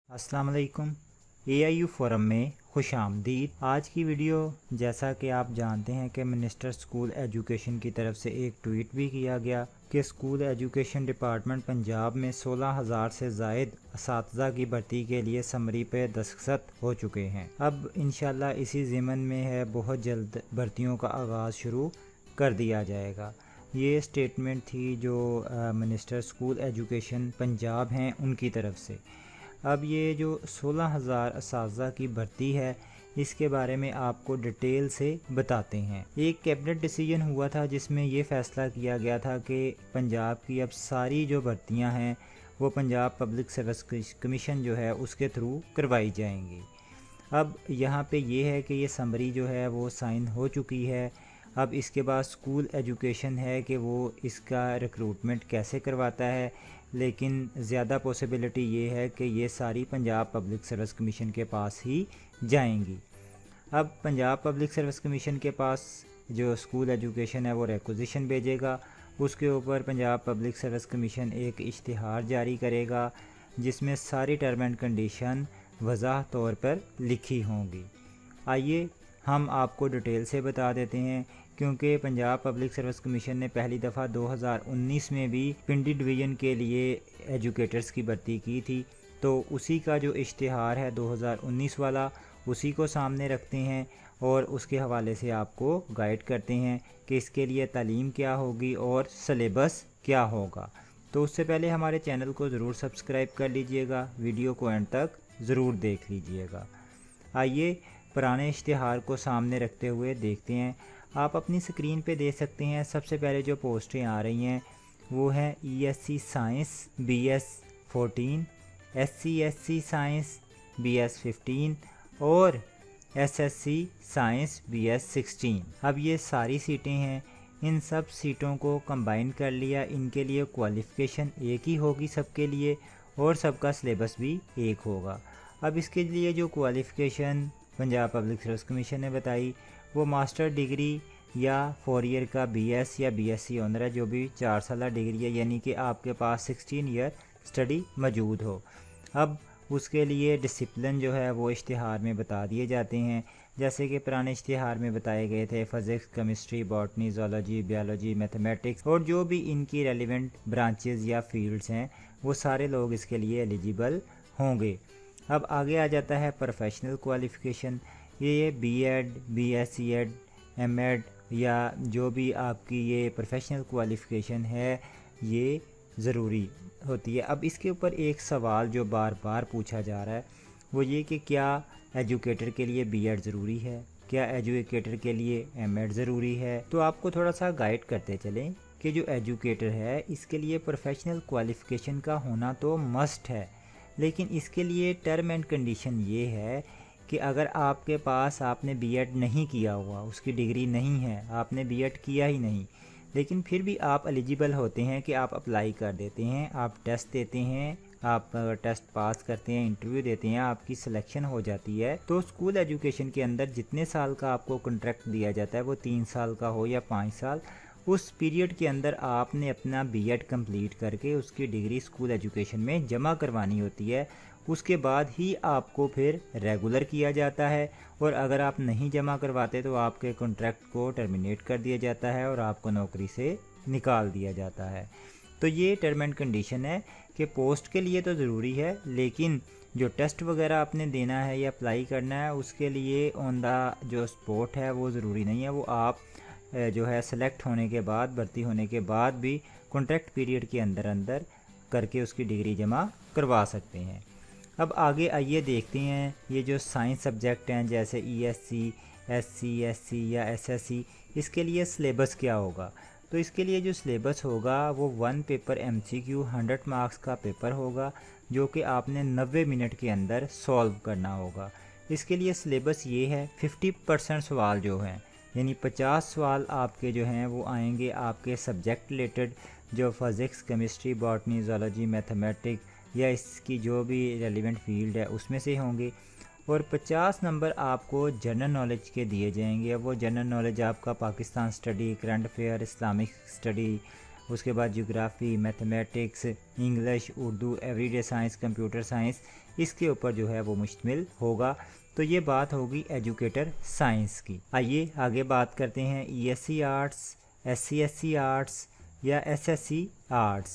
अस्सलाम वालेकुम। AIU forum में खुश आमदीद। आज की वीडियो जैसा कि आप जानते हैं कि मिनिस्टर स्कूल एजुकेशन की तरफ से एक ट्वीट भी किया गया कि स्कूल एजुकेशन डिपार्टमेंट पंजाब में 16,000 से ज़ायद असातिज़ा की भर्ती के लिए समरी पे दस्तखत हो चुके हैं। अब इंशाल्लाह इसी ज़िमन में है बहुत जल्द भर्तियों का आगाज़ शुरू कर दिया जाएगा। ये स्टेटमेंट थी जो मिनिस्टर स्कूल एजुकेशन पंजाब हैं उनकी तरफ से। अब ये जो 16,000 असातिज़ा की भर्ती है इसके बारे में आपको डिटेल से बताते हैं। एक कैबिनेट डिसीजन हुआ था जिसमें ये फ़ैसला किया गया था कि पंजाब की अब सारी जो भर्तियां हैं वो पंजाब पब्लिक सर्विस कमीशन जो है उसके थ्रू करवाई जाएंगी। अब यहाँ पे ये है कि ये समरी जो है वो साइन हो चुकी है। अब इसके बाद स्कूल एजुकेशन है कि वो इसका रिक्रूटमेंट कैसे करवाता है, लेकिन ज़्यादा पॉसिबिलिटी ये है कि ये सारी पंजाब पब्लिक सर्विस कमीशन के पास ही जाएंगी। अब पंजाब पब्लिक सर्विस कमीशन के पास जो स्कूल एजुकेशन है वो रिक्वेजिशन भेजेगा, उसके ऊपर पंजाब पब्लिक सर्विस कमीशन एक इश्तिहार जारी करेगा जिसमें सारी टर्म एंड कंडीशन वज़ाह तौर पर लिखी होंगी। आइए हम आपको डिटेल से बता देते हैं, क्योंकि पंजाब पब्लिक सर्विस कमीशन ने पहली दफ़ा 2019 में भी पिंडी डिवीज़न के लिए एजुकेटर्स की भर्ती की थी, तो उसी का जो इश्तिहार है 2019 वाला उसी को सामने रखते हैं और उसके हवाले से आपको गाइड करते हैं कि इसके लिए तालीम क्या होगी और सिलेबस क्या होगा। तो उससे पहले हमारे चैनल को ज़रूर सब्सक्राइब कर लीजिएगा, वीडियो को एंड तक ज़रूर देख लीजिएगा। आइए पुराने इश्तिहार को सामने रखते हुए देखते हैं। आप अपनी स्क्रीन पे देख सकते हैं सबसे पहले जो पोस्टें आ रही हैं वो हैं ESC science BS 14, SC/SC science BS 15 और SSC साइंस BS 16। अब ये सारी सीटें हैं, इन सब सीटों को कंबाइन कर लिया। इनके लिए क्वालिफ़िकेशन एक ही होगी सबके लिए और सबका सिलेबस भी एक होगा। अब इसके लिए जो qualification Punjab public service commission ने बताई वो मास्टर डिग्री या 4 ईयर का BS या BSc ऑनर है, जो भी 4 साल डिग्री है, यानी कि आपके पास 16 ईयर स्टडी मौजूद हो। अब उसके लिए डिसिप्लिन जो है वो इश्तिहार में बता दिए जाते हैं, जैसे कि पुराने इश्तिहार में बताए गए थे physics, chemistry, botany, zoology, biology, mathematics और जो भी इनकी रेलिवेंट ब्रांचेस या फील्ड्स हैं वो सारे लोग इसके लिए एलिजिबल होंगे। अब आगे आ जाता है प्रोफेशनल क्वालिफ़िकेशन। ये B.Ed, BSc Ed, M.Ed या जो भी आपकी ये प्रोफेशनल क्वालिफ़िकेशन है ये ज़रूरी होती है। अब इसके ऊपर एक सवाल जो बार बार पूछा जा रहा है वो ये कि क्या एजुकेटर के लिए B.Ed ज़रूरी है, क्या एजुकेटर के लिए M.Ed ज़रूरी है। तो आपको थोड़ा सा गाइड करते चलें कि जो एजुकेटर है इसके लिए प्रोफेशनल क्वालिफ़िकेशन का होना तो मस्ट है, लेकिन इसके लिए टर्म एंड कंडीशन ये है कि अगर आपके पास आपने B.Ed नहीं किया हुआ, उसकी डिग्री नहीं है, आपने B.Ed किया ही नहीं, लेकिन फिर भी आप एलिजिबल होते हैं कि आप अप्लाई कर देते हैं, आप टेस्ट देते हैं, आप टेस्ट पास करते हैं, इंटरव्यू देते हैं, आपकी सिलेक्शन हो जाती है, तो स्कूल एजुकेशन के अंदर जितने साल का आपको कॉन्ट्रैक्ट दिया जाता है वो 3 साल का हो या 5 साल, उस पीरियड के अंदर आपने अपना B.Ed कंप्लीट करके उसकी डिग्री स्कूल एजुकेशन में जमा करवानी होती है। उसके बाद ही आपको फिर रेगुलर किया जाता है, और अगर आप नहीं जमा करवाते तो आपके कॉन्ट्रैक्ट को टर्मिनेट कर दिया जाता है और आपको नौकरी से निकाल दिया जाता है। तो ये टर्म एंड कंडीशन है कि पोस्ट के लिए तो ज़रूरी है, लेकिन जो टेस्ट वगैरह आपने देना है या अप्लाई करना है उसके लिए ऑन द जो स्पॉट है वो ज़रूरी नहीं है। वो आप जो है सेलेक्ट होने के बाद, भर्ती होने के बाद भी कॉन्ट्रैक्ट पीरियड के अंदर करके उसकी डिग्री जमा करवा सकते हैं। अब आगे आइए देखते हैं ये जो साइंस सब्जेक्ट हैं जैसे ESC, SC, SC या SSC, इसके लिए सिलेबस क्या होगा। तो इसके लिए जो सिलेबस होगा वो 1 पेपर MCQ 100 मार्क्स का पेपर होगा जो कि आपने 90 मिनट के अंदर सॉल्व करना होगा। इसके लिए सिलेबस ये है 50% सवाल जो हैं, यानी 50 सवाल आपके जो हैं वो आएंगे आपके सब्जेक्ट रिलेटेड, जो physics, chemistry, botany, zoology, mathematics या इसकी जो भी रेलिवेंट फील्ड है उसमें से होंगे, और 50 नंबर आपको जनरल नॉलेज के दिए जाएंगे। वो जनरल नॉलेज आपका Pakistan study, current affair, Islamic study اس کے بعد جغرافی، mathematics, English, Urdu, every day science, computer science, اس کے اوپر جو ہے وہ مشتمل ہوگا۔ تو یہ بات ہوگی ایجوکیٹر سائنس کی۔ آئیے آگے بات کرتے ہیں E S C arts, S C arts یا ایس ایس سی آرٹس۔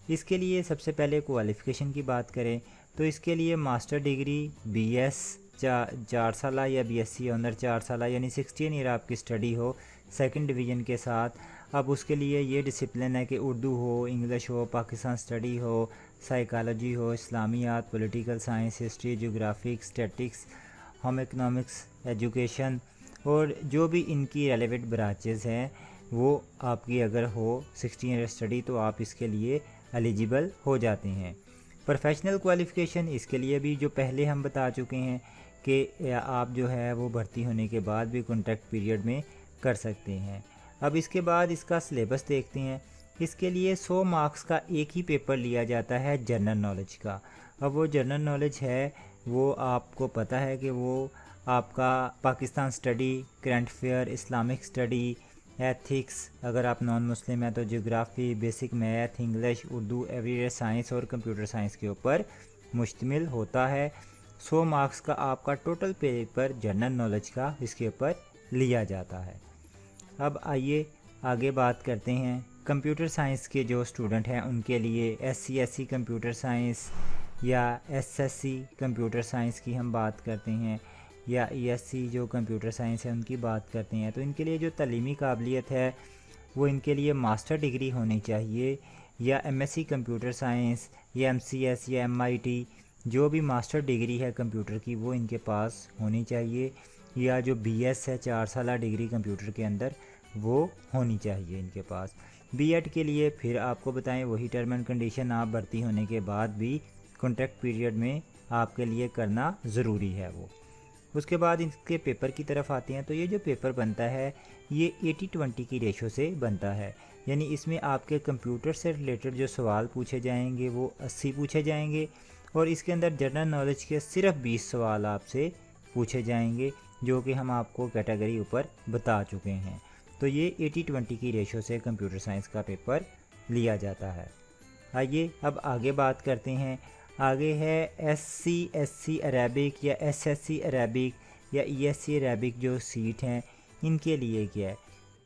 اس کے لیے سب سے پہلے کوالیفیکیشن کی بات کریں تو اس کے لیے ماسٹر ڈگری بی ایس 4 سالہ یا بی ایس سی آنر 4 سالہ یعنی 16 ایئر آپ کی اسٹڈی ہو سیکنڈ ڈویژن کے ساتھ۔ اب اس کے لیے یہ ڈسپلن ہے کہ اردو ہو، انگلش ہو، پاکستان اسٹڈی ہو، سائیکالوجی ہو، اسلامیات، پولیٹیکل سائنس، ہسٹری، جغرافی، اسٹیٹکس، ہوم اکنامکس، ایجوکیشن اور جو بھی ان کی ریلیونٹ برانچز ہیں وہ آپ کی اگر ہو 16 ایئر اسٹڈی تو آپ اس کے لیے ایلیجیبل ہو جاتے ہیں۔ پروفیشنل کوالیفیکیشن اس کے لیے بھی جو پہلے ہم بتا چکے ہیں کہ آپ جو ہے وہ بھرتی ہونے کے بعد بھی کانٹریکٹ پیریڈ میں کر سکتے ہیں۔ اب اس کے بعد اس کا سلیبس دیکھتے ہیں۔ اس کے لیے 100 مارکس کا ایک ہی پیپر لیا جاتا ہے جنرل نالج کا۔ اب وہ جنرل نالج ہے وہ آپ کو پتہ ہے کہ وہ آپ کا Pakistan study, current affair, Islamic study, ethics, اگر آپ نان مسلم ہیں تو جغرافی، basic math, English, Urdu, every day science اور کمپیوٹر سائنس کے اوپر مشتمل ہوتا ہے۔ 100 مارکس کا آپ کا ٹوٹل پیپر جنرل نالج کا اس کے اوپر لیا جاتا ہے۔ اب آئیے آگے بات کرتے ہیں کمپیوٹر سائنس کے جو اسٹوڈنٹ ہیں ان کے لیے ایس سی کمپیوٹر سائنس یا ایس سی کمپیوٹر سائنس کی ہم بات کرتے ہیں یا ای ایس سی جو کمپیوٹر سائنس ہے ان کی بات کرتے ہیں، تو ان کے لیے جو تعلیمی قابلیت ہے وہ ان کے لیے ماسٹر ڈگری ہونی چاہیے یا M S C computer science یا ایم سی ایس یا ایم آئی ٹی جو بھی ماسٹر ڈگری ہے کمپیوٹر کی وہ ان کے پاس ہونی چاہیے، یا جو بی ایس ہے 4 سالہ ڈگری کمپیوٹر کے اندر وہ ہونی چاہیے ان کے پاس۔ بی ایڈ کے لیے پھر آپ کو بتائیں وہی ٹرم اینڈ کنڈیشن آپ بھرتی ہونے کے بعد بھی کانٹریکٹ پیریڈ میں آپ کے لیے کرنا ضروری ہے وہ۔ اس کے بعد ان کے پیپر کی طرف آتے ہیں تو یہ جو پیپر بنتا ہے یہ 80-20 کی ریشو سے بنتا ہے، یعنی اس میں آپ کے کمپیوٹر سے ریلیٹڈ جو سوال پوچھے جائیں گے وہ 80 پوچھے جائیں گے اور اس کے اندر جنرل نالج کے صرف 20 سوال آپ سے پوچھے جائیں گے جو کہ ہم آپ کو کیٹیگری اوپر بتا چکے ہیں۔ تو یہ 80-20 کی ریشو سے کمپیوٹر سائنس کا پیپر لیا جاتا ہے۔ آئیے اب آگے بات کرتے ہیں۔ آگے ہے ایس سی عربک یا ایس سی عربک یا ای ایس سی عربک جو سیٹ ہیں ان کے لیے کیا ہے۔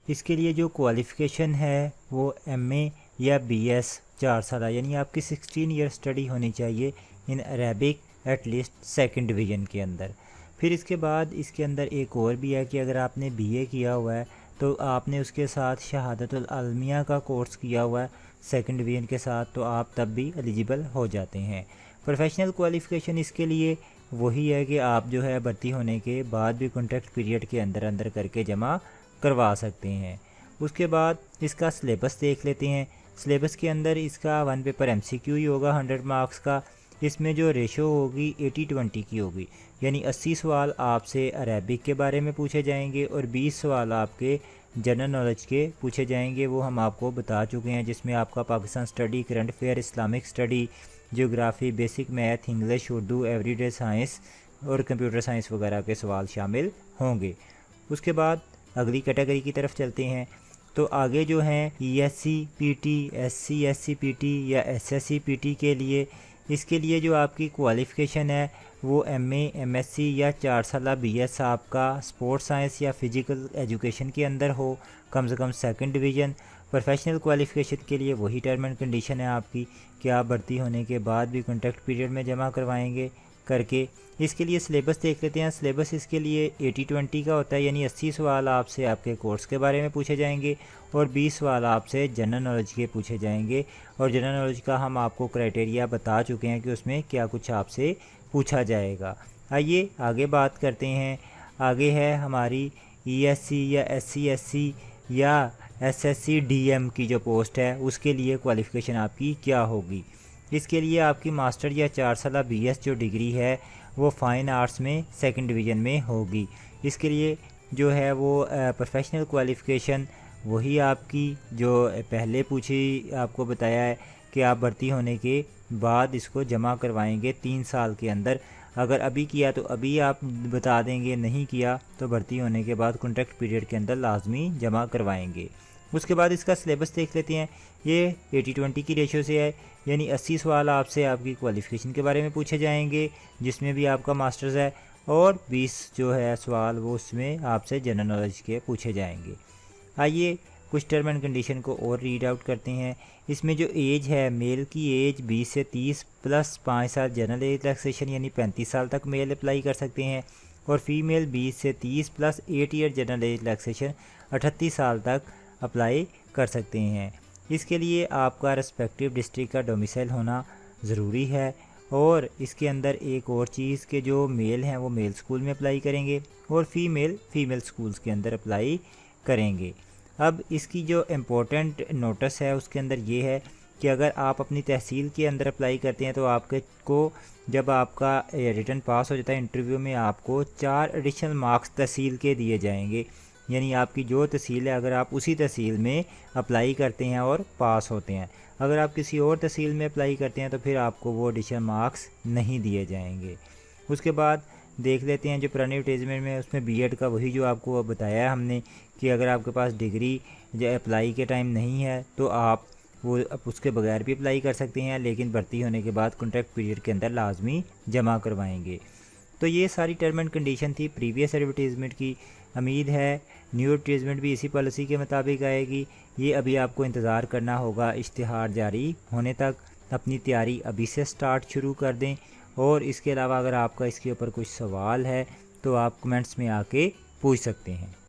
اس کے لیے جو کوالیفیکیشن ہے وہ ایم اے یا بی ایس 4 سالہ یعنی آپ کی 16 ایئر اسٹڈی ہونی چاہیے in Arabic at least second division کے اندر۔ پھر اس کے بعد اس کے اندر ایک اور بھی ہے کہ اگر آپ نے بی اے کیا ہوا ہے تو آپ نے اس کے ساتھ شہادت العلمیہ کا کورس کیا ہوا ہے سیکنڈ ڈویژن کے ساتھ تو آپ تب بھی ایلیجیبل ہو جاتے ہیں۔ پروفیشنل کوالیفیکیشن اس کے لیے وہی ہے کہ آپ جو ہے بھرتی ہونے کے بعد بھی کانٹریکٹ پیریڈ کے اندر کر کے جمع کروا سکتے ہیں۔ اس کے بعد اس کا سلیبس دیکھ لیتے ہیں۔ سلیبس کے اندر اس کا 1 پیپر ایم سی کیو ہی ہوگا 100 مارکس کا۔ اس میں جو ریشو ہوگی 80-20 کی ہوگی، یعنی 80 سوال آپ سے عربک کے بارے میں پوچھے جائیں گے اور 20 سوال آپ کے جنرل نالج کے پوچھے جائیں گے، وہ ہم آپ کو بتا چکے ہیں، جس میں آپ کا Pakistan study, current affair, Islamic study, geography, basic math, English, Urdu, every day science اور کمپیوٹر سائنس وغیرہ کے سوال شامل ہوں گے۔ اس کے بعد اگلی کیٹیگری کی طرف چلتے ہیں تو آگے جو ہیں E S C P T, S C P T یا ایس سی پی ٹی کے لیے، اس کے لیے جو آپ کی کوالیفیکیشن ہے وہ ایم اے، ایم ایس سی یا 4 سالہ بی ایس آپ کا اسپورٹ سائنس یا فزیکل ایجوکیشن کے اندر ہو کم سے کم سیکنڈ ڈویژن۔ پروفیشنل کوالیفیکیشن کے لیے وہی ٹرم اینڈ کنڈیشن ہے آپ کی کہ آپ بھرتی ہونے کے بعد بھی کانٹریکٹ پیریڈ میں جمع کروائیں گے کر کے۔ اس کے لیے سلیبس دیکھ لیتے ہیں۔ سلیبس اس کے لیے 80-20 کا ہوتا ہے، یعنی 80 سوال آپ سے آپ کے کورس کے بارے میں پوچھے جائیں گے اور 20 سوال آپ سے جنرل نالج کے پوچھے جائیں گے، اور جنرل نالج کا ہم آپ کو کرائٹیریا بتا چکے ہیں کہ اس میں کیا کچھ آپ سے پوچھا جائے گا۔ آئیے آگے بات کرتے ہیں۔ آگے ہے ہماری ای ایس سی یا ایس سی یا ایس سی ڈی ایم کی جو پوسٹ ہے اس کے لیے کوالیفیکیشن آپ کی کیا ہوگی۔ اس کے لیے آپ کی ماسٹر یا 4 سالہ بی ایس جو ڈگری ہے وہ فائن آرٹس میں سیکنڈ ڈویژن میں ہوگی۔ اس کے لیے جو ہے وہ پروفیشنل کوالیفیکیشن وہی آپ کی جو پہلے پوچھی آپ کو بتایا ہے کہ آپ بھرتی ہونے کے بعد اس کو جمع کروائیں گے 3 سال کے اندر۔ اگر ابھی کیا تو ابھی آپ بتا دیں گے، نہیں کیا تو بھرتی ہونے کے بعد کانٹریکٹ پیریڈ کے اندر لازمی جمع کروائیں گے۔ उसके बाद इसका सिलेबस देख लेते हैं। ये 80-20 की रेशो से है, यानी 80 सवाल आपसे आपकी क्वालिफ़िकेशन के बारे में पूछे जाएंगे जिसमें भी आपका मास्टर्स है, और 20 जो है सवाल वो उसमें आपसे जनरल नॉलेज के पूछे जाएंगे। आइए कुछ टर्म एंड कंडीशन को और रीड आउट करते हैं। इसमें जो एज है, मेल की एज 20 से 30 प्लस 5 साल जनरल एज रिलैक्सेशन यानी 35 साल तक मेल अप्लाई कर सकते हैं, और फीमेल 20 से 30 plus 8 year general age relaxation 38 साल तक अप्लाई कर सकते हैं। इसके लिए आपका रेस्पेक्टिव डिस्ट्रिक्ट का डोमिसाइल होना ज़रूरी है, और इसके अंदर एक और चीज़ के जो मेल हैं वो मेल स्कूल में अप्लाई करेंगे और फीमेल स्कूल्स के अंदर अप्लाई करेंगे। अब इसकी जो इम्पोर्टेंट नोटिस है उसके अंदर ये है कि अगर आप अपनी तहसील के अंदर अप्लाई करते हैं तो आपके को जब आपका रिटन पास हो जाता है इंटरव्यू में, आपको 4 एडिशनल मार्क्स तहसील के दिए जाएंगे। यानी आपकी जो तहसील है, अगर आप उसी तहसील में अप्लाई करते हैं और पास होते हैं, अगर आप किसी और तहसील में अप्लाई करते हैं तो फिर आपको वो एडिशनल मार्क्स नहीं दिए जाएंगे। उसके बाद देख लेते हैं जो पुरानी एडवर्टाइजमेंट में उसमें बीएड का वही जो आपको बताया है हमने कि अगर आपके पास डिग्री जो अप्लाई के टाइम नहीं है तो आप वो उसके बगैर भी अप्लाई कर सकते हैं, लेकिन भर्ती होने के बाद कॉन्ट्रैक्ट पीरियड के अंदर लाजमी जमा करवाएंगे। तो ये सारी टर्म एंड कंडीशन थी प्रीवियस एडवर्टाइजमेंट की। उम्मीद है न्यू एडवर्टाइजमेंट भी इसी पॉलिसी के मुताबिक आएगी। ये अभी आपको इंतज़ार करना होगा इश्तिहार जारी होने तक। अपनी तैयारी अभी से शुरू कर दें, और इसके अलावा अगर आपका इसके ऊपर कुछ सवाल है तो आप कमेंट्स में आके पूछ सकते हैं।